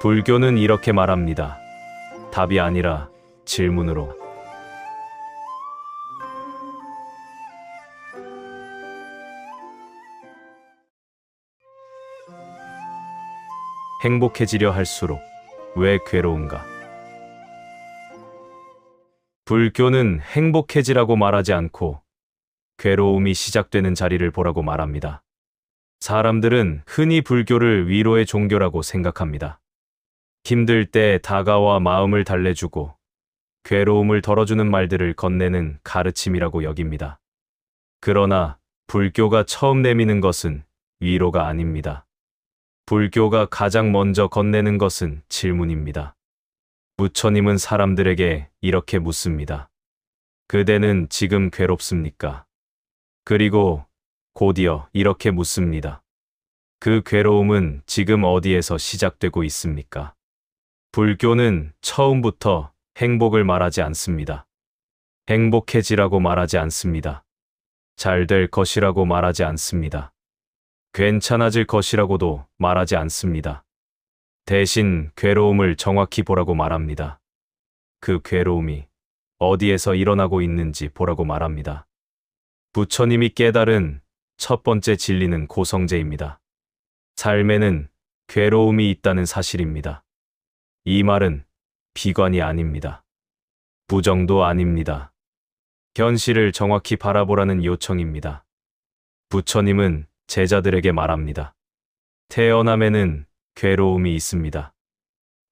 불교는 이렇게 말합니다. 답이 아니라 질문으로. 행복해지려 할수록 왜 괴로운가? 불교는 행복해지라고 말하지 않고 괴로움이 시작되는 자리를 보라고 말합니다. 사람들은 흔히 불교를 위로의 종교라고 생각합니다. 힘들 때 다가와 마음을 달래주고 괴로움을 덜어주는 말들을 건네는 가르침이라고 여깁니다. 그러나 불교가 처음 내미는 것은 위로가 아닙니다. 불교가 가장 먼저 건네는 것은 질문입니다. 부처님은 사람들에게 이렇게 묻습니다. 그대는 지금 괴롭습니까? 그리고 곧이어 이렇게 묻습니다. 그 괴로움은 지금 어디에서 시작되고 있습니까? 불교는 처음부터 행복을 말하지 않습니다. 행복해지라고 말하지 않습니다. 잘 될 것이라고 말하지 않습니다. 괜찮아질 것이라고도 말하지 않습니다. 대신 괴로움을 정확히 보라고 말합니다. 그 괴로움이 어디에서 일어나고 있는지 보라고 말합니다. 부처님이 깨달은 첫 번째 진리는 고성제입니다. 삶에는 괴로움이 있다는 사실입니다. 이 말은 비관이 아닙니다. 부정도 아닙니다. 현실을 정확히 바라보라는 요청입니다. 부처님은 제자들에게 말합니다. 태어남에는 괴로움이 있습니다.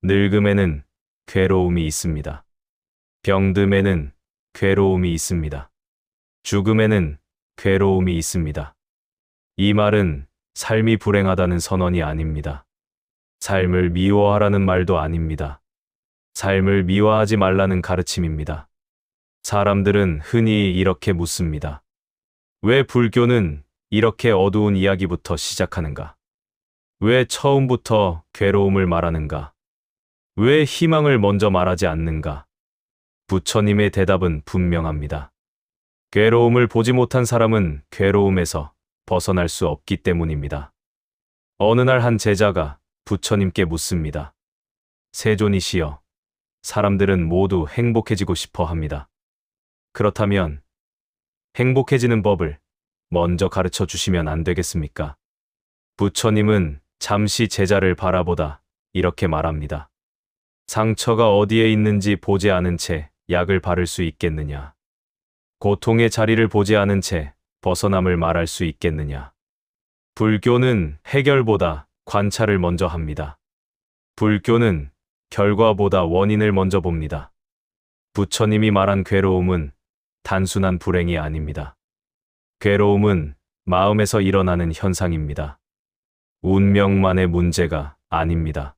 늙음에는 괴로움이 있습니다. 병듦에는 괴로움이 있습니다. 죽음에는 괴로움이 있습니다. 이 말은 삶이 불행하다는 선언이 아닙니다. 삶을 미워하라는 말도 아닙니다. 삶을 미워하지 말라는 가르침입니다. 사람들은 흔히 이렇게 묻습니다. 왜 불교는 이렇게 어두운 이야기부터 시작하는가? 왜 처음부터 괴로움을 말하는가? 왜 희망을 먼저 말하지 않는가? 부처님의 대답은 분명합니다. 괴로움을 보지 못한 사람은 괴로움에서 벗어날 수 없기 때문입니다. 어느 날 한 제자가 부처님께 묻습니다. 세존이시여, 사람들은 모두 행복해지고 싶어 합니다. 그렇다면 행복해지는 법을 먼저 가르쳐 주시면 안 되겠습니까? 부처님은 잠시 제자를 바라보다 이렇게 말합니다. 상처가 어디에 있는지 보지 않은 채 약을 바를 수 있겠느냐? 고통의 자리를 보지 않은 채 벗어남을 말할 수 있겠느냐? 불교는 해결보다 관찰을 먼저 합니다. 불교는 결과보다 원인을 먼저 봅니다. 부처님이 말한 괴로움은 단순한 불행이 아닙니다. 괴로움은 마음에서 일어나는 현상입니다. 운명만의 문제가 아닙니다.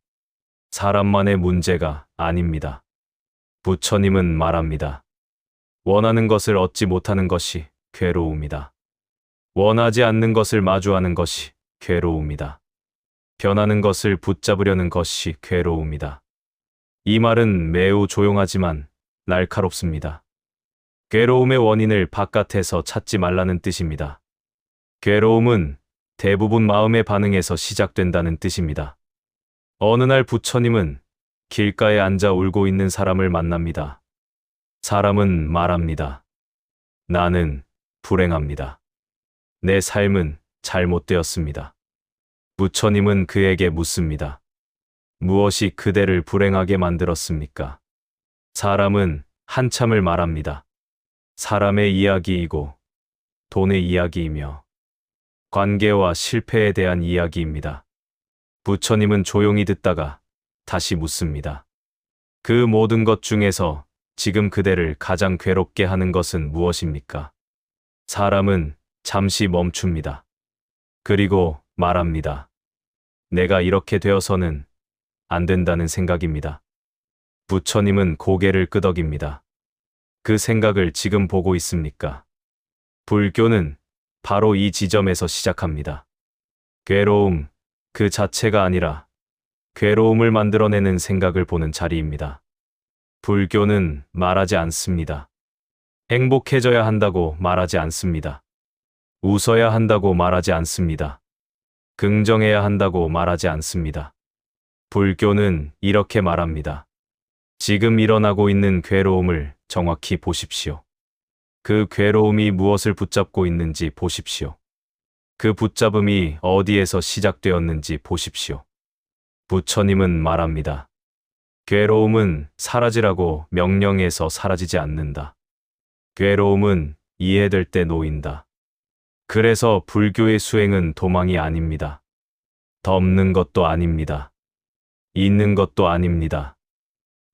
사람만의 문제가 아닙니다. 부처님은 말합니다. 원하는 것을 얻지 못하는 것이 괴로움이다. 원하지 않는 것을 마주하는 것이 괴로움이다. 변하는 것을 붙잡으려는 것이 괴로움이다. 이 말은 매우 조용하지만 날카롭습니다. 괴로움의 원인을 바깥에서 찾지 말라는 뜻입니다. 괴로움은 대부분 마음의 반응에서 시작된다는 뜻입니다. 어느 날 부처님은 길가에 앉아 울고 있는 사람을 만납니다. 사람은 말합니다. 나는 불행합니다. 내 삶은 잘못되었습니다. 부처님은 그에게 묻습니다. 무엇이 그대를 불행하게 만들었습니까? 사람은 한참을 말합니다. 사람의 이야기이고 돈의 이야기이며 관계와 실패에 대한 이야기입니다. 부처님은 조용히 듣다가 다시 묻습니다. 그 모든 것 중에서 지금 그대를 가장 괴롭게 하는 것은 무엇입니까? 사람은 잠시 멈춥니다. 그리고 말합니다. 내가 이렇게 되어서는 안 된다는 생각입니다. 부처님은 고개를 끄덕입니다. 그 생각을 지금 보고 있습니까? 불교는 바로 이 지점에서 시작합니다. 괴로움 그 자체가 아니라 괴로움을 만들어내는 생각을 보는 자리입니다. 불교는 말하지 않습니다. 행복해져야 한다고 말하지 않습니다. 웃어야 한다고 말하지 않습니다. 긍정해야 한다고 말하지 않습니다. 불교는 이렇게 말합니다. 지금 일어나고 있는 괴로움을 정확히 보십시오. 그 괴로움이 무엇을 붙잡고 있는지 보십시오. 그 붙잡음이 어디에서 시작되었는지 보십시오. 부처님은 말합니다. 괴로움은 사라지라고 명령해서 사라지지 않는다. 괴로움은 이해될 때 놓인다. 그래서 불교의 수행은 도망이 아닙니다. 덮는 것도 아닙니다. 있는 것도 아닙니다.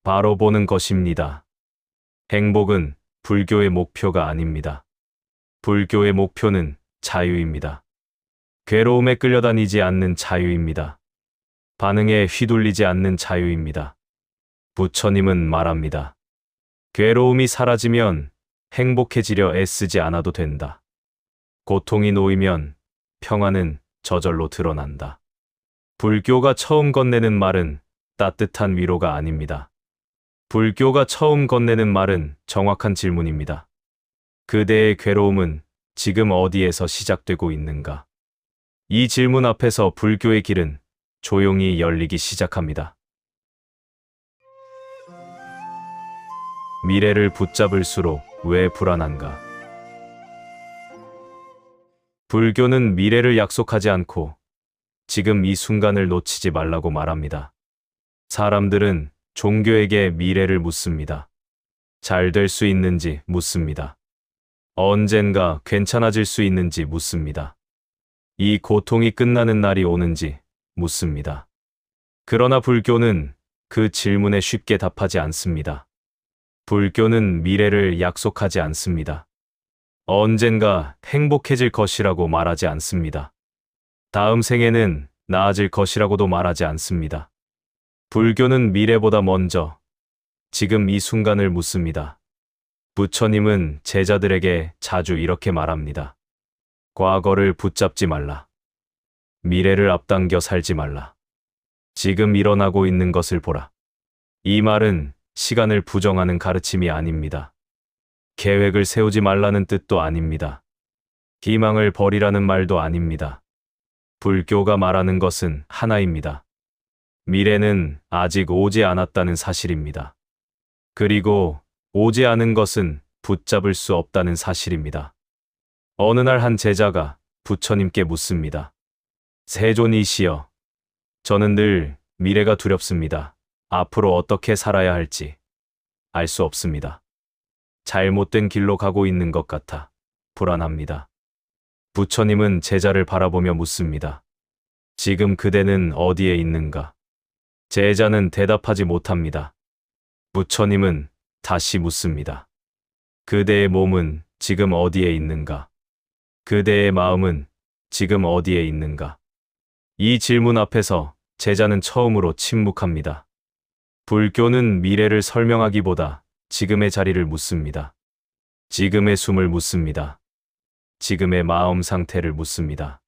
바로 보는 것입니다. 행복은 불교의 목표가 아닙니다. 불교의 목표는 자유입니다. 괴로움에 끌려다니지 않는 자유입니다. 반응에 휘둘리지 않는 자유입니다. 부처님은 말합니다. 괴로움이 사라지면 행복해지려 애쓰지 않아도 된다. 고통이 놓이면 평안은 저절로 드러난다. 불교가 처음 건네는 말은 따뜻한 위로가 아닙니다. 불교가 처음 건네는 말은 정확한 질문입니다. 그대의 괴로움은 지금 어디에서 시작되고 있는가? 이 질문 앞에서 불교의 길은 조용히 열리기 시작합니다. 미래를 붙잡을수록 왜 불안한가? 불교는 미래를 약속하지 않고 지금 이 순간을 놓치지 말라고 말합니다. 사람들은 종교에게 미래를 묻습니다. 잘 될 수 있는지 묻습니다. 언젠가 괜찮아질 수 있는지 묻습니다. 이 고통이 끝나는 날이 오는지 묻습니다. 그러나 불교는 그 질문에 쉽게 답하지 않습니다. 불교는 미래를 약속하지 않습니다. 언젠가 행복해질 것이라고 말하지 않습니다. 다음 생에는 나아질 것이라고도 말하지 않습니다. 불교는 미래보다 먼저 지금 이 순간을 묻습니다. 부처님은 제자들에게 자주 이렇게 말합니다. 과거를 붙잡지 말라. 미래를 앞당겨 살지 말라. 지금 일어나고 있는 것을 보라. 이 말은 시간을 부정하는 가르침이 아닙니다. 계획을 세우지 말라는 뜻도 아닙니다. 희망을 버리라는 말도 아닙니다. 불교가 말하는 것은 하나입니다. 미래는 아직 오지 않았다는 사실입니다. 그리고 오지 않은 것은 붙잡을 수 없다는 사실입니다. 어느 날 한 제자가 부처님께 묻습니다. 세존이시여, 저는 늘 미래가 두렵습니다. 앞으로 어떻게 살아야 할지 알 수 없습니다. 잘못된 길로 가고 있는 것 같아 불안합니다. 부처님은 제자를 바라보며 묻습니다. 지금 그대는 어디에 있는가? 제자는 대답하지 못합니다. 부처님은 다시 묻습니다. 그대의 몸은 지금 어디에 있는가? 그대의 마음은 지금 어디에 있는가? 이 질문 앞에서 제자는 처음으로 침묵합니다. 불교는 미래를 설명하기보다 지금의 자리를 묻습니다. 지금의 숨을 묻습니다. 지금의 마음 상태를 묻습니다.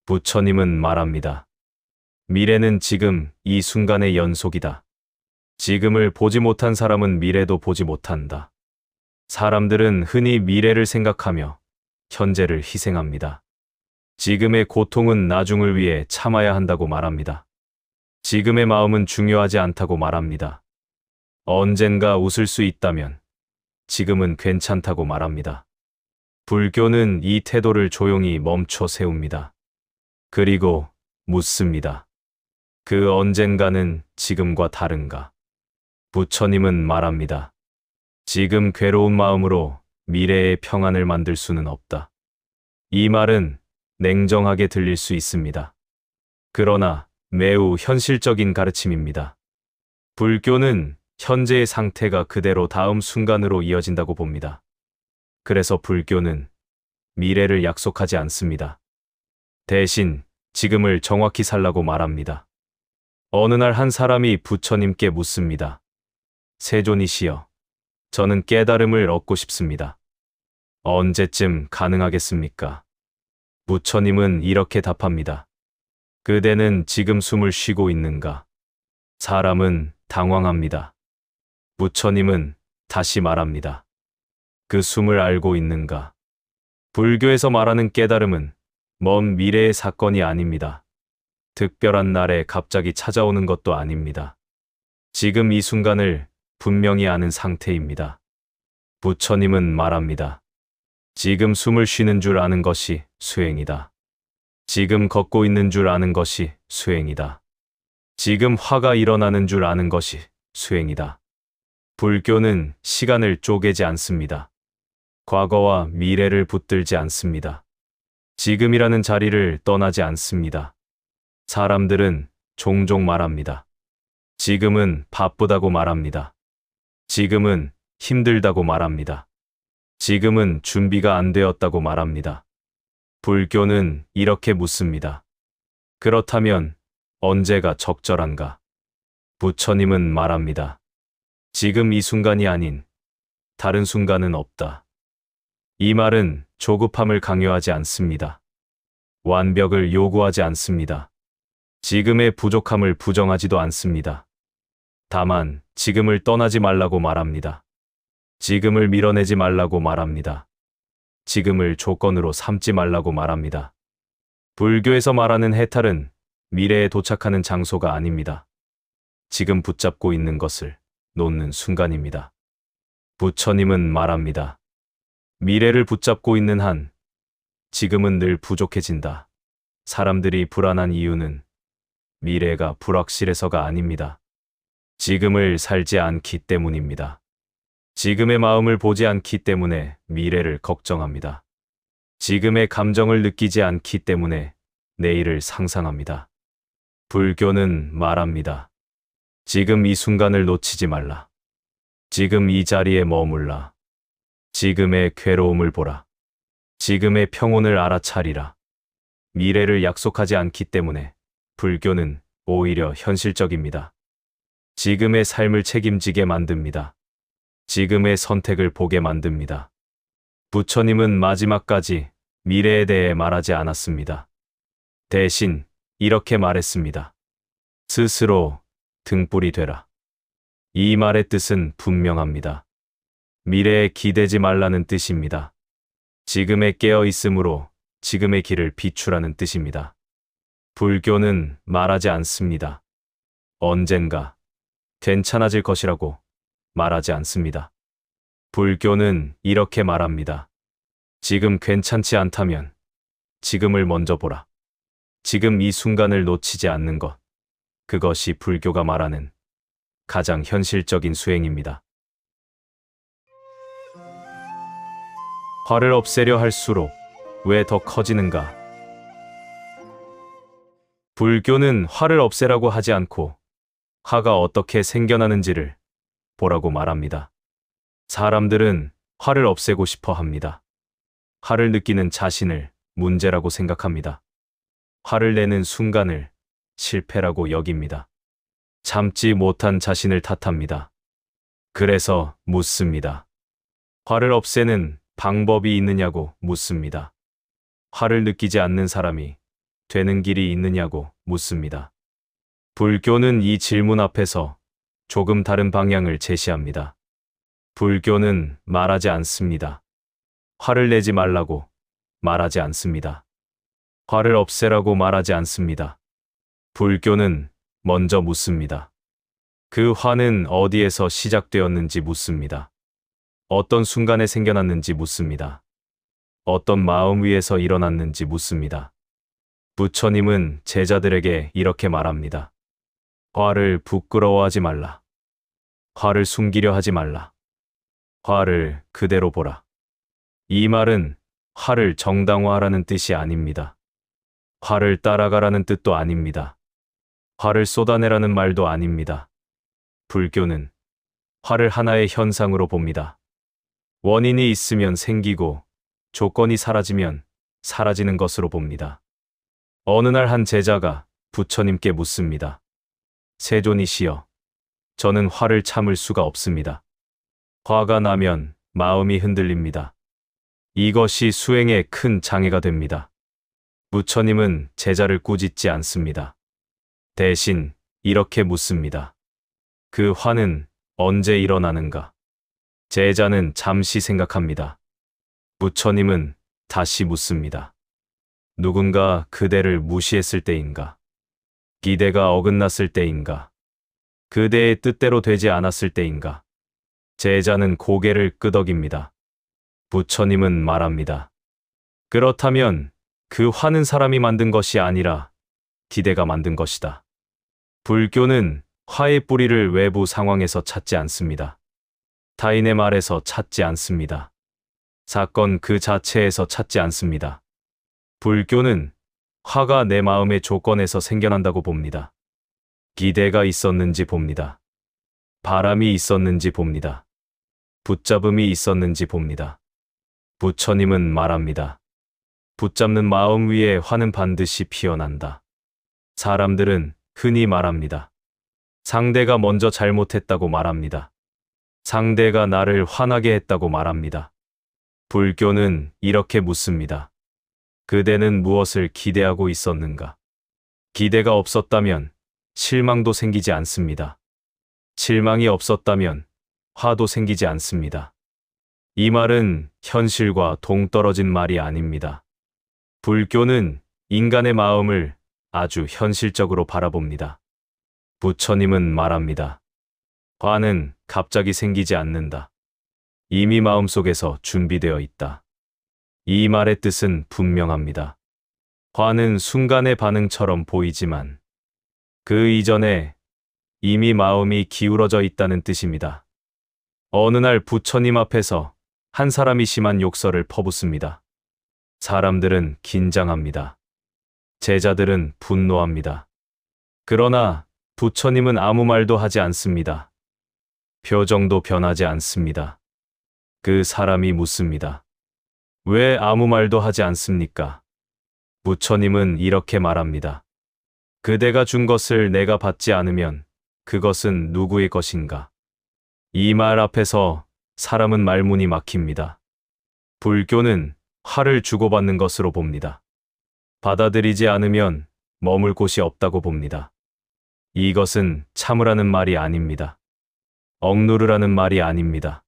부처님은 말합니다. 미래는 지금 이 순간의 연속이다. 지금을 보지 못한 사람은 미래도 보지 못한다. 사람들은 흔히 미래를 생각하며 현재를 희생합니다. 지금의 고통은 나중을 위해 참아야 한다고 말합니다. 지금의 마음은 중요하지 않다고 말합니다. 언젠가 웃을 수 있다면 지금은 괜찮다고 말합니다. 불교는 이 태도를 조용히 멈춰 세웁니다. 그리고 묻습니다. 그 언젠가는 지금과 다른가? 부처님은 말합니다. 지금 괴로운 마음으로 미래의 평안을 만들 수는 없다. 이 말은 냉정하게 들릴 수 있습니다. 그러나 매우 현실적인 가르침입니다. 불교는 현재의 상태가 그대로 다음 순간으로 이어진다고 봅니다. 그래서 불교는 미래를 약속하지 않습니다. 대신 지금을 정확히 살라고 말합니다. 어느 날 한 사람이 부처님께 묻습니다. 세존이시여, 저는 깨달음을 얻고 싶습니다. 언제쯤 가능하겠습니까? 부처님은 이렇게 답합니다. 그대는 지금 숨을 쉬고 있는가? 사람은 당황합니다. 부처님은 다시 말합니다. 그 숨을 알고 있는가? 불교에서 말하는 깨달음은 먼 미래의 사건이 아닙니다. 특별한 날에 갑자기 찾아오는 것도 아닙니다. 지금 이 순간을 분명히 아는 상태입니다. 부처님은 말합니다. 지금 숨을 쉬는 줄 아는 것이 수행이다. 지금 걷고 있는 줄 아는 것이 수행이다. 지금 화가 일어나는 줄 아는 것이 수행이다. 불교는 시간을 쪼개지 않습니다. 과거와 미래를 붙들지 않습니다. 지금이라는 자리를 떠나지 않습니다. 사람들은 종종 말합니다. 지금은 바쁘다고 말합니다. 지금은 힘들다고 말합니다. 지금은 준비가 안 되었다고 말합니다. 불교는 이렇게 묻습니다. 그렇다면 언제가 적절한가? 부처님은 말합니다. 지금 이 순간이 아닌 다른 순간은 없다. 이 말은 조급함을 강요하지 않습니다. 완벽을 요구하지 않습니다. 지금의 부족함을 부정하지도 않습니다. 다만 지금을 떠나지 말라고 말합니다. 지금을 밀어내지 말라고 말합니다. 지금을 조건으로 삼지 말라고 말합니다. 불교에서 말하는 해탈은 미래에 도착하는 장소가 아닙니다. 지금 붙잡고 있는 것을 놓는 순간입니다. 부처님은 말합니다. 미래를 붙잡고 있는 한 지금은 늘 부족해진다. 사람들이 불안한 이유는 미래가 불확실해서가 아닙니다. 지금을 살지 않기 때문입니다. 지금의 마음을 보지 않기 때문에 미래를 걱정합니다. 지금의 감정을 느끼지 않기 때문에 내일을 상상합니다. 불교는 말합니다. 지금 이 순간을 놓치지 말라. 지금 이 자리에 머물라. 지금의 괴로움을 보라. 지금의 평온을 알아차리라. 미래를 약속하지 않기 때문에 불교는 오히려 현실적입니다. 지금의 삶을 책임지게 만듭니다. 지금의 선택을 보게 만듭니다. 부처님은 마지막까지 미래에 대해 말하지 않았습니다. 대신 이렇게 말했습니다. 스스로 등불이 되라. 이 말의 뜻은 분명합니다. 미래에 기대지 말라는 뜻입니다. 지금에 깨어 있으므로 지금의 길을 비추라는 뜻입니다. 불교는 말하지 않습니다. 언젠가 괜찮아질 것이라고 말하지 않습니다. 불교는 이렇게 말합니다. 지금 괜찮지 않다면 지금을 먼저 보라. 지금 이 순간을 놓치지 않는 것. 그것이 불교가 말하는 가장 현실적인 수행입니다. 화를 없애려 할수록 왜 더 커지는가? 불교는 화를 없애라고 하지 않고 화가 어떻게 생겨나는지를 보라고 말합니다. 사람들은 화를 없애고 싶어 합니다. 화를 느끼는 자신을 문제라고 생각합니다. 화를 내는 순간을 실패라고 여깁니다. 참지 못한 자신을 탓합니다. 그래서 묻습니다. 화를 없애는 방법이 있느냐고 묻습니다. 화를 느끼지 않는 사람이 되는 길이 있느냐고 묻습니다. 불교는 이 질문 앞에서 조금 다른 방향을 제시합니다. 불교는 말하지 않습니다. 화를 내지 말라고 말하지 않습니다. 화를 없애라고 말하지 않습니다. 불교는 먼저 묻습니다. 그 화는 어디에서 시작되었는지 묻습니다. 어떤 순간에 생겨났는지 묻습니다. 어떤 마음 위에서 일어났는지 묻습니다. 부처님은 제자들에게 이렇게 말합니다. 화를 부끄러워하지 말라. 화를 숨기려 하지 말라. 화를 그대로 보라. 이 말은 화를 정당화하라는 뜻이 아닙니다. 화를 따라가라는 뜻도 아닙니다. 화를 쏟아내라는 말도 아닙니다. 불교는 화를 하나의 현상으로 봅니다. 원인이 있으면 생기고 조건이 사라지면 사라지는 것으로 봅니다. 어느 날 한 제자가 부처님께 묻습니다. 세존이시여, 저는 화를 참을 수가 없습니다. 화가 나면 마음이 흔들립니다. 이것이 수행에 큰 장애가 됩니다. 부처님은 제자를 꾸짖지 않습니다. 대신 이렇게 묻습니다. 그 화는 언제 일어나는가? 제자는 잠시 생각합니다. 부처님은 다시 묻습니다. 누군가 그대를 무시했을 때인가? 기대가 어긋났을 때인가? 그대의 뜻대로 되지 않았을 때인가? 제자는 고개를 끄덕입니다. 부처님은 말합니다. 그렇다면 그 화는 사람이 만든 것이 아니라 기대가 만든 것이다. 불교는 화의 뿌리를 외부 상황에서 찾지 않습니다. 타인의 말에서 찾지 않습니다. 사건 그 자체에서 찾지 않습니다. 불교는 화가 내 마음의 조건에서 생겨난다고 봅니다. 기대가 있었는지 봅니다. 바람이 있었는지 봅니다. 붙잡음이 있었는지 봅니다. 부처님은 말합니다. 붙잡는 마음 위에 화는 반드시 피어난다. 사람들은 흔히 말합니다. 상대가 먼저 잘못했다고 말합니다. 상대가 나를 화나게 했다고 말합니다. 불교는 이렇게 묻습니다. 그대는 무엇을 기대하고 있었는가? 기대가 없었다면 실망도 생기지 않습니다. 실망이 없었다면 화도 생기지 않습니다. 이 말은 현실과 동떨어진 말이 아닙니다. 불교는 인간의 마음을 아주 현실적으로 바라봅니다. 부처님은 말합니다. 화는 갑자기 생기지 않는다. 이미 마음속에서 준비되어 있다. 이 말의 뜻은 분명합니다. 화는 순간의 반응처럼 보이지만 그 이전에 이미 마음이 기울어져 있다는 뜻입니다. 어느 날 부처님 앞에서 한 사람이 심한 욕설을 퍼붓습니다. 사람들은 긴장합니다. 제자들은 분노합니다. 그러나 부처님은 아무 말도 하지 않습니다. 표정도 변하지 않습니다. 그 사람이 묻습니다. 왜 아무 말도 하지 않습니까? 부처님은 이렇게 말합니다. 그대가 준 것을 내가 받지 않으면 그것은 누구의 것인가? 이 말 앞에서 사람은 말문이 막힙니다. 불교는 화를 주고받는 것으로 봅니다. 받아들이지 않으면 머물 곳이 없다고 봅니다. 이것은 참으라는 말이 아닙니다. 억누르라는 말이 아닙니다.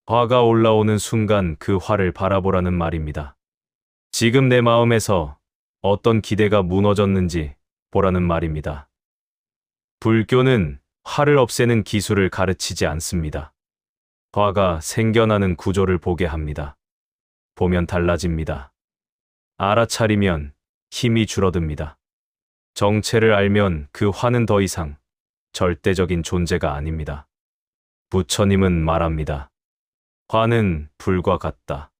화가 올라오는 순간 그 화를 바라보라는 말입니다. 지금 내 마음에서 어떤 기대가 무너졌는지 보라는 말입니다. 불교는 화를 없애는 기술을 가르치지 않습니다. 화가 생겨나는 구조를 보게 합니다. 보면 달라집니다. 알아차리면 힘이 줄어듭니다. 정체를 알면 그 화는 더 이상 절대적인 존재가 아닙니다. 부처님은 말합니다. 화는 불과 같다.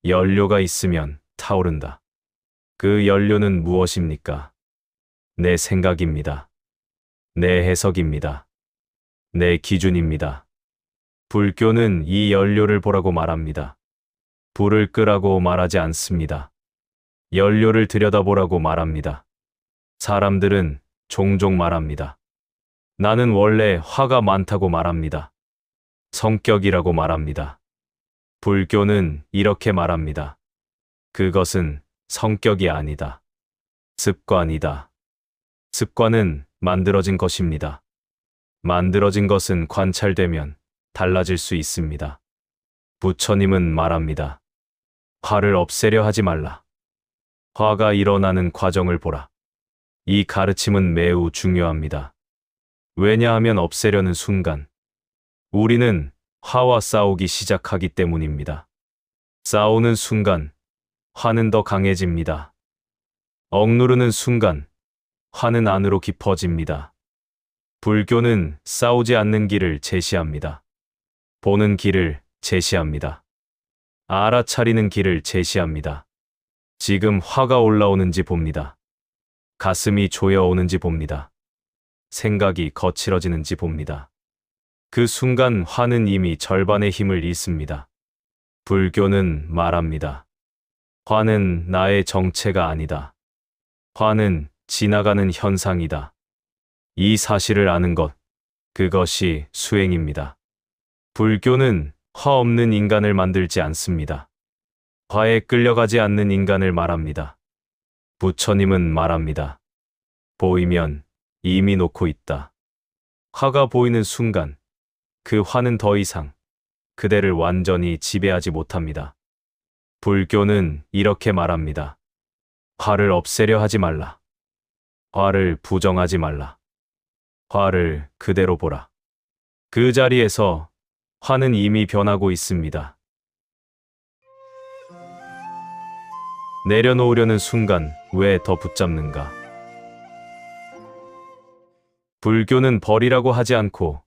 연료가 있으면 타오른다. 그 연료는 무엇입니까? 내 생각입니다. 내 해석입니다. 내 기준입니다. 불교는 이 연료를 보라고 말합니다. 불을 끄라고 말하지 않습니다. 연료를 들여다보라고 말합니다. 사람들은 종종 말합니다. 나는 원래 화가 많다고 말합니다. 성격이라고 말합니다. 불교는 이렇게 말합니다. 그것은 성격이 아니다. 습관이다. 습관은 만들어진 것입니다. 만들어진 것은 관찰되면 달라질 수 있습니다. 부처님은 말합니다. 화를 없애려 하지 말라. 화가 일어나는 과정을 보라. 이 가르침은 매우 중요합니다. 왜냐하면 없애려는 순간 우리는 화와 싸우기 시작하기 때문입니다. 싸우는 순간 화는 더 강해집니다. 억누르는 순간 화는 안으로 깊어집니다. 불교는 싸우지 않는 길을 제시합니다. 보는 길을 제시합니다. 알아차리는 길을 제시합니다. 지금 화가 올라오는지 봅니다. 가슴이 조여오는지 봅니다. 생각이 거칠어지는지 봅니다. 그 순간 화는 이미 절반의 힘을 잃습니다. 불교는 말합니다. 화는 나의 정체가 아니다. 화는 지나가는 현상이다. 이 사실을 아는 것, 그것이 수행입니다. 불교는 화 없는 인간을 만들지 않습니다. 화에 끌려가지 않는 인간을 말합니다. 부처님은 말합니다. 보이면 이미 놓고 있다. 화가 보이는 순간 그 화는 더 이상 그대를 완전히 지배하지 못합니다. 불교는 이렇게 말합니다. 화를 없애려 하지 말라. 화를 부정하지 말라. 화를 그대로 보라. 그 자리에서 화는 이미 변하고 있습니다. 내려놓으려는 순간 왜 더 붙잡는가? 불교는 버리라고 하지 않고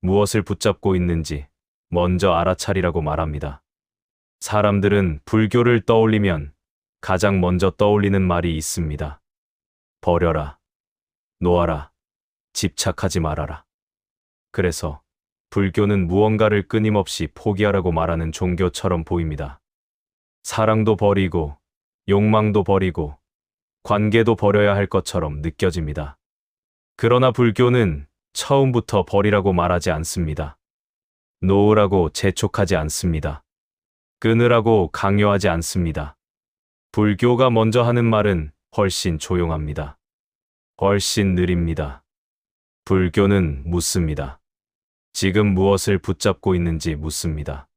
무엇을 붙잡고 있는지 먼저 알아차리라고 말합니다. 사람들은 불교를 떠올리면 가장 먼저 떠올리는 말이 있습니다. 버려라, 놓아라, 집착하지 말아라. 그래서 불교는 무언가를 끊임없이 포기하라고 말하는 종교처럼 보입니다. 사랑도 버리고, 욕망도 버리고, 관계도 버려야 할 것처럼 느껴집니다. 그러나 불교는 처음부터 버리라고 말하지 않습니다. 놓으라고 재촉하지 않습니다. 끊으라고 강요하지 않습니다. 불교가 먼저 하는 말은 훨씬 조용합니다. 훨씬 느립니다. 불교는 묻습니다. 지금 무엇을 붙잡고 있는지 묻습니다.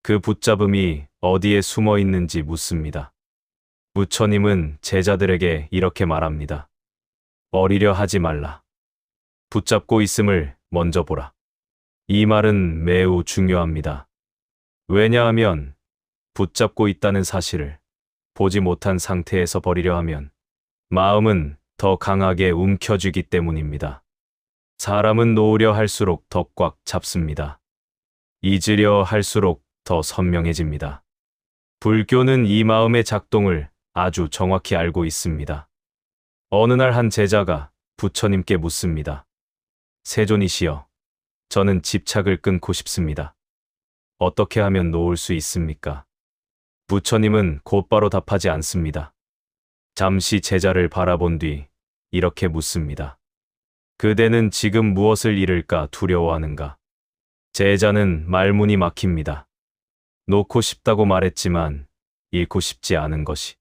그 붙잡음이 어디에 숨어 있는지 묻습니다. 부처님은 제자들에게 이렇게 말합니다. 버리려 하지 말라. 붙잡고 있음을 먼저 보라. 이 말은 매우 중요합니다. 왜냐하면 붙잡고 있다는 사실을 보지 못한 상태에서 버리려 하면 마음은 더 강하게 움켜쥐기 때문입니다. 사람은 놓으려 할수록 더 꽉 잡습니다. 잊으려 할수록 더 선명해집니다. 불교는 이 마음의 작동을 아주 정확히 알고 있습니다. 어느 날 한 제자가 부처님께 묻습니다. 세존이시여, 저는 집착을 끊고 싶습니다. 어떻게 하면 놓을 수 있습니까? 부처님은 곧바로 답하지 않습니다. 잠시 제자를 바라본 뒤 이렇게 묻습니다. 그대는 지금 무엇을 잃을까 두려워하는가? 제자는 말문이 막힙니다. 놓고 싶다고 말했지만 잃고 싶지 않은 것이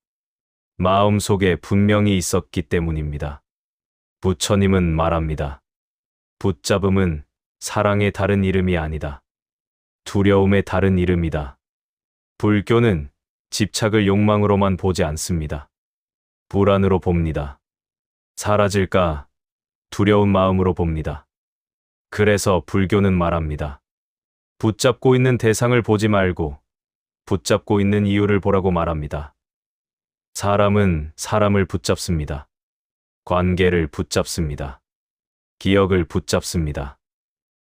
마음속에 분명히 있었기 때문입니다. 부처님은 말합니다. 붙잡음은 사랑의 다른 이름이 아니다. 두려움의 다른 이름이다. 불교는 집착을 욕망으로만 보지 않습니다. 불안으로 봅니다. 사라질까 두려운 마음으로 봅니다. 그래서 불교는 말합니다. 붙잡고 있는 대상을 보지 말고 붙잡고 있는 이유를 보라고 말합니다. 사람은 사람을 붙잡습니다. 관계를 붙잡습니다. 기억을 붙잡습니다.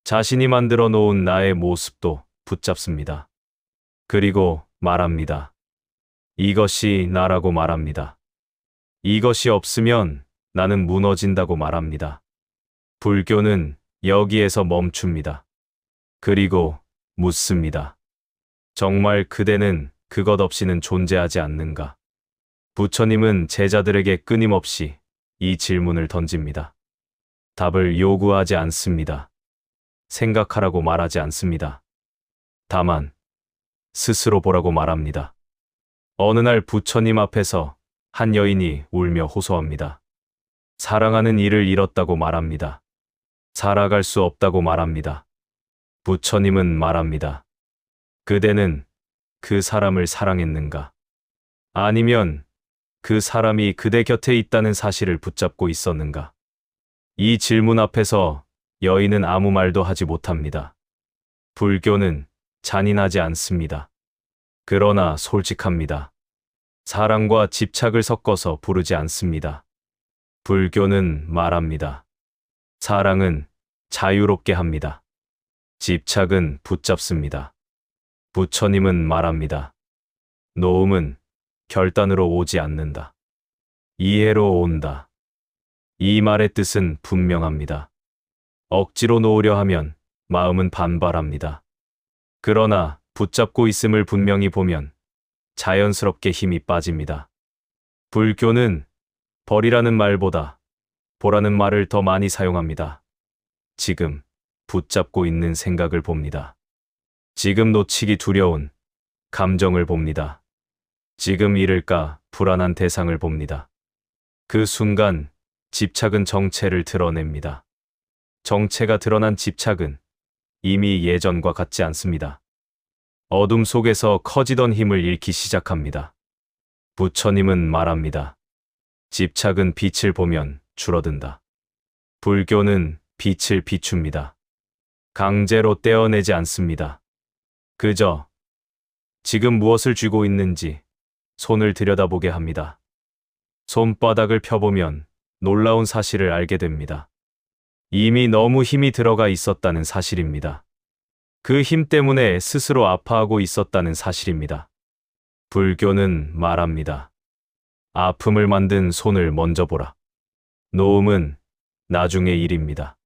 자신이 만들어 놓은 나의 모습도 붙잡습니다. 그리고 말합니다. 이것이 나라고 말합니다. 이것이 없으면 나는 무너진다고 말합니다. 불교는 여기에서 멈춥니다. 그리고 묻습니다. 정말 그대는 그것 없이는 존재하지 않는가? 부처님은 제자들에게 끊임없이 이 질문을 던집니다. 답을 요구하지 않습니다. 생각하라고 말하지 않습니다. 다만 스스로 보라고 말합니다. 어느 날 부처님 앞에서 한 여인이 울며 호소합니다. 사랑하는 이를 잃었다고 말합니다. 살아갈 수 없다고 말합니다. 부처님은 말합니다. 그대는 그 사람을 사랑했는가? 아니면 그 사람이 그대 곁에 있다는 사실을 붙잡고 있었는가? 이 질문 앞에서 여인은 아무 말도 하지 못합니다. 불교는 잔인하지 않습니다. 그러나 솔직합니다. 사랑과 집착을 섞어서 부르지 않습니다. 불교는 말합니다. 사랑은 자유롭게 합니다. 집착은 붙잡습니다. 부처님은 말합니다. 놓음은 결단으로 오지 않는다. 이해로 온다. 이 말의 뜻은 분명합니다. 억지로 놓으려 하면 마음은 반발합니다. 그러나 붙잡고 있음을 분명히 보면 자연스럽게 힘이 빠집니다. 불교는 버리라는 말보다 보라는 말을 더 많이 사용합니다. 지금 붙잡고 있는 생각을 봅니다. 지금 놓치기 두려운 감정을 봅니다. 지금 잃을까 불안한 대상을 봅니다. 그 순간 집착은 정체를 드러냅니다. 정체가 드러난 집착은 이미 예전과 같지 않습니다. 어둠 속에서 커지던 힘을 잃기 시작합니다. 부처님은 말합니다. 집착은 빛을 보면 줄어든다. 불교는 빛을 비춥니다. 강제로 떼어내지 않습니다. 그저 지금 무엇을 쥐고 있는지 손을 들여다보게 합니다. 손바닥을 펴보면 놀라운 사실을 알게 됩니다. 이미 너무 힘이 들어가 있었다는 사실입니다. 그 힘 때문에 스스로 아파하고 있었다는 사실입니다. 불교는 말합니다. 아픔을 만든 손을 먼저 보라. 노움은 나중의 일입니다.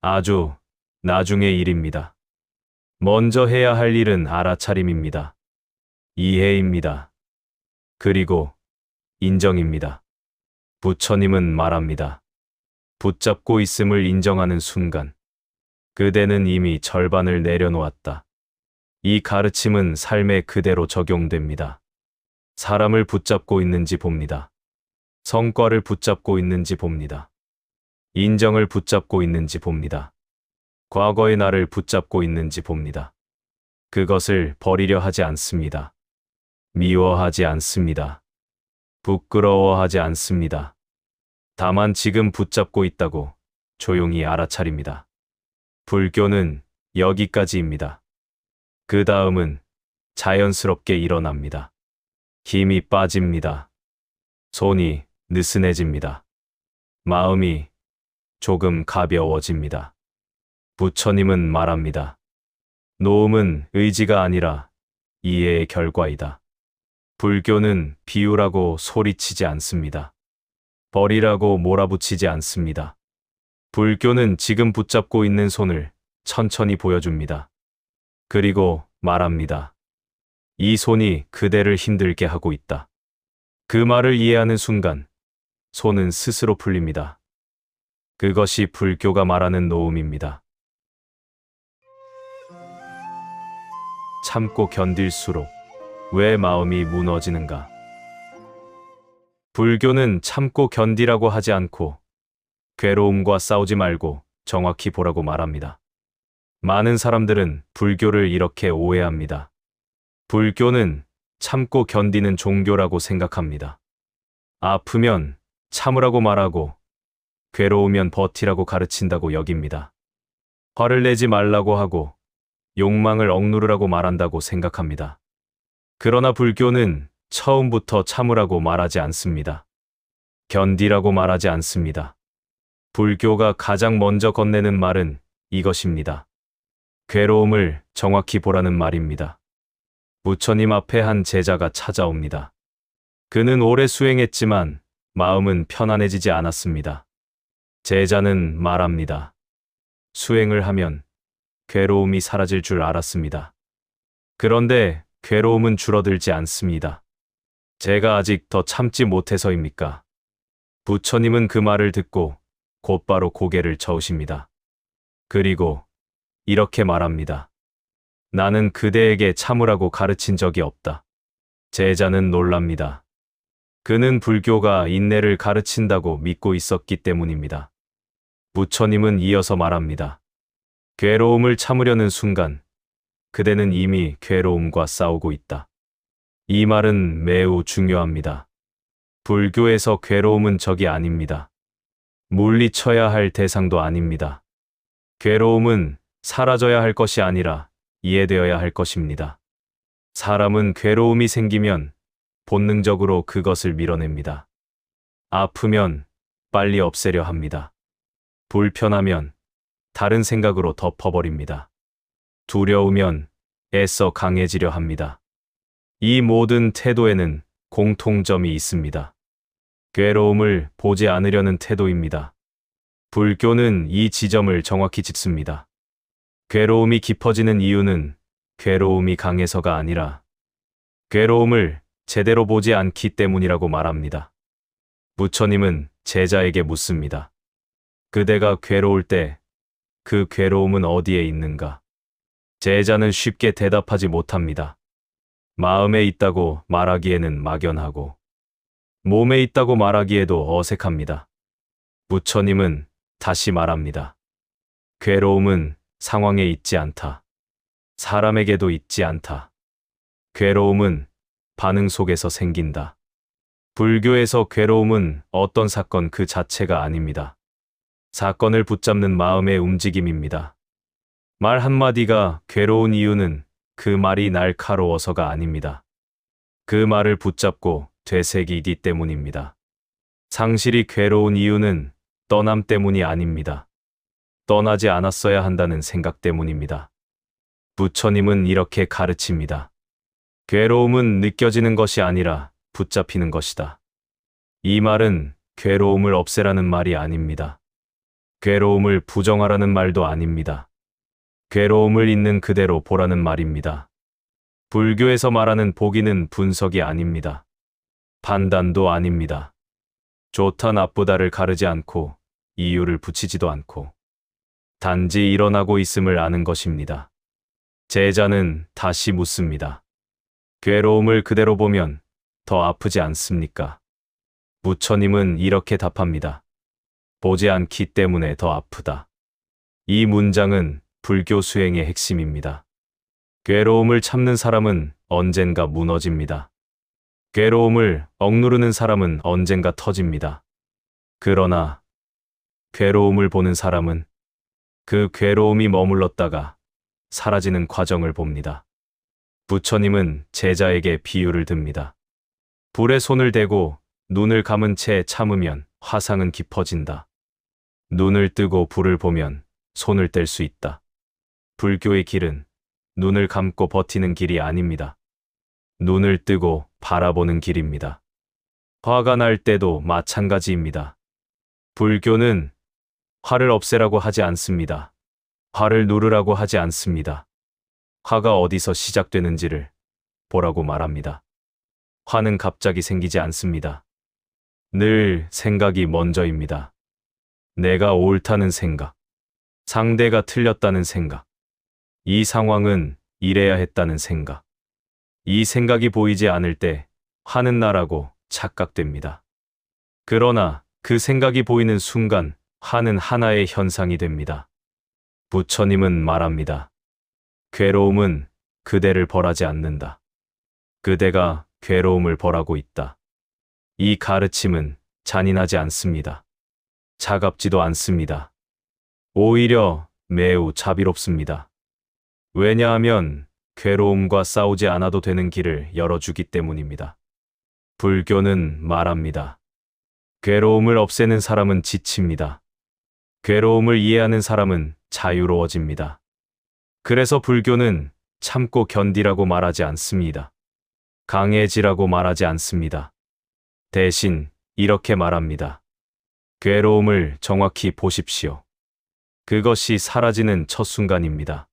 아주 나중의 일입니다. 먼저 해야 할 일은 알아차림입니다. 이해입니다. 그리고 인정입니다. 부처님은 말합니다. 붙잡고 있음을 인정하는 순간 그대는 이미 절반을 내려놓았다. 이 가르침은 삶에 그대로 적용됩니다. 사람을 붙잡고 있는지 봅니다. 성과를 붙잡고 있는지 봅니다. 인정을 붙잡고 있는지 봅니다. 과거의 나를 붙잡고 있는지 봅니다. 그것을 버리려 하지 않습니다. 미워하지 않습니다. 부끄러워하지 않습니다. 다만 지금 붙잡고 있다고 조용히 알아차립니다. 불교는 여기까지입니다. 그 다음은 자연스럽게 일어납니다. 힘이 빠집니다. 손이 느슨해집니다. 마음이 조금 가벼워집니다. 부처님은 말합니다. 노움은 의지가 아니라 이해의 결과이다. 불교는 비우라고 소리치지 않습니다. 버리라고 몰아붙이지 않습니다. 불교는 지금 붙잡고 있는 손을 천천히 보여줍니다. 그리고 말합니다. 이 손이 그대를 힘들게 하고 있다. 그 말을 이해하는 순간 손은 스스로 풀립니다. 그것이 불교가 말하는 노움입니다. 참고 견딜수록 왜 마음이 무너지는가? 불교는 참고 견디라고 하지 않고 괴로움과 싸우지 말고 정확히 보라고 말합니다. 많은 사람들은 불교를 이렇게 오해합니다. 불교는 참고 견디는 종교라고 생각합니다. 아프면 참으라고 말하고 괴로우면 버티라고 가르친다고 여깁니다. 화를 내지 말라고 하고 욕망을 억누르라고 말한다고 생각합니다. 그러나 불교는 처음부터 참으라고 말하지 않습니다. 견디라고 말하지 않습니다. 불교가 가장 먼저 건네는 말은 이것입니다. 괴로움을 정확히 보라는 말입니다. 부처님 앞에 한 제자가 찾아옵니다. 그는 오래 수행했지만 마음은 편안해지지 않았습니다. 제자는 말합니다. 수행을 하면 괴로움이 사라질 줄 알았습니다. 그런데 괴로움은 줄어들지 않습니다. 제가 아직 더 참지 못해서입니까? 부처님은 그 말을 듣고 곧바로 고개를 저으십니다. 그리고 이렇게 말합니다. 나는 그대에게 참으라고 가르친 적이 없다. 제자는 놀랍니다. 그는 불교가 인내를 가르친다고 믿고 있었기 때문입니다. 부처님은 이어서 말합니다. 괴로움을 참으려는 순간 그대는 이미 괴로움과 싸우고 있다. 이 말은 매우 중요합니다. 불교에서 괴로움은 적이 아닙니다. 물리쳐야 할 대상도 아닙니다. 괴로움은 사라져야 할 것이 아니라 이해되어야 할 것입니다. 사람은 괴로움이 생기면 본능적으로 그것을 밀어냅니다. 아프면 빨리 없애려 합니다. 불편하면 다른 생각으로 덮어버립니다. 두려우면 애써 강해지려 합니다. 이 모든 태도에는 공통점이 있습니다. 괴로움을 보지 않으려는 태도입니다. 불교는 이 지점을 정확히 짚습니다. 괴로움이 깊어지는 이유는 괴로움이 강해서가 아니라 괴로움을 제대로 보지 않기 때문이라고 말합니다. 부처님은 제자에게 묻습니다. 그대가 괴로울 때 그 괴로움은 어디에 있는가? 제자는 쉽게 대답하지 못합니다. 마음에 있다고 말하기에는 막연하고 몸에 있다고 말하기에도 어색합니다. 부처님은 다시 말합니다. 괴로움은 상황에 있지 않다. 사람에게도 있지 않다. 괴로움은 반응 속에서 생긴다. 불교에서 괴로움은 어떤 사건 그 자체가 아닙니다. 사건을 붙잡는 마음의 움직임입니다. 말 한마디가 괴로운 이유는 그 말이 날카로워서가 아닙니다. 그 말을 붙잡고 되새기기 때문입니다. 상실이 괴로운 이유는 떠남 때문이 아닙니다. 떠나지 않았어야 한다는 생각 때문입니다. 부처님은 이렇게 가르칩니다. 괴로움은 느껴지는 것이 아니라 붙잡히는 것이다. 이 말은 괴로움을 없애라는 말이 아닙니다. 괴로움을 부정하라는 말도 아닙니다. 괴로움을 있는 그대로 보라는 말입니다. 불교에서 말하는 보기는 분석이 아닙니다. 판단도 아닙니다. 좋다 나쁘다를 가르지 않고 이유를 붙이지도 않고 단지 일어나고 있음을 아는 것입니다. 제자는 다시 묻습니다. 괴로움을 그대로 보면 더 아프지 않습니까? 부처님은 이렇게 답합니다. 보지 않기 때문에 더 아프다. 이 문장은 불교 수행의 핵심입니다. 괴로움을 참는 사람은 언젠가 무너집니다. 괴로움을 억누르는 사람은 언젠가 터집니다. 그러나 괴로움을 보는 사람은 그 괴로움이 머물렀다가 사라지는 과정을 봅니다. 부처님은 제자에게 비유를 듭니다. 불에 손을 대고 눈을 감은 채 참으면 화상은 깊어진다. 눈을 뜨고 불을 보면 손을 뗄 수 있다. 불교의 길은 눈을 감고 버티는 길이 아닙니다. 눈을 뜨고 바라보는 길입니다. 화가 날 때도 마찬가지입니다. 불교는 화를 없애라고 하지 않습니다. 화를 누르라고 하지 않습니다. 화가 어디서 시작되는지를 보라고 말합니다. 화는 갑자기 생기지 않습니다. 늘 생각이 먼저입니다. 내가 옳다는 생각, 상대가 틀렸다는 생각, 이 상황은 이래야 했다는 생각. 이 생각이 보이지 않을 때 화는 나라고 착각됩니다. 그러나 그 생각이 보이는 순간 화는 하나의 현상이 됩니다. 부처님은 말합니다. 괴로움은 그대를 벌하지 않는다. 그대가 괴로움을 벌하고 있다. 이 가르침은 잔인하지 않습니다. 차갑지도 않습니다. 오히려 매우 자비롭습니다. 왜냐하면 괴로움과 싸우지 않아도 되는 길을 열어주기 때문입니다. 불교는 말합니다. 괴로움을 없애는 사람은 지칩니다. 괴로움을 이해하는 사람은 자유로워집니다. 그래서 불교는 참고 견디라고 말하지 않습니다. 강해지라고 말하지 않습니다. 대신 이렇게 말합니다. 괴로움을 정확히 보십시오. 그것이 사라지는 첫 순간입니다.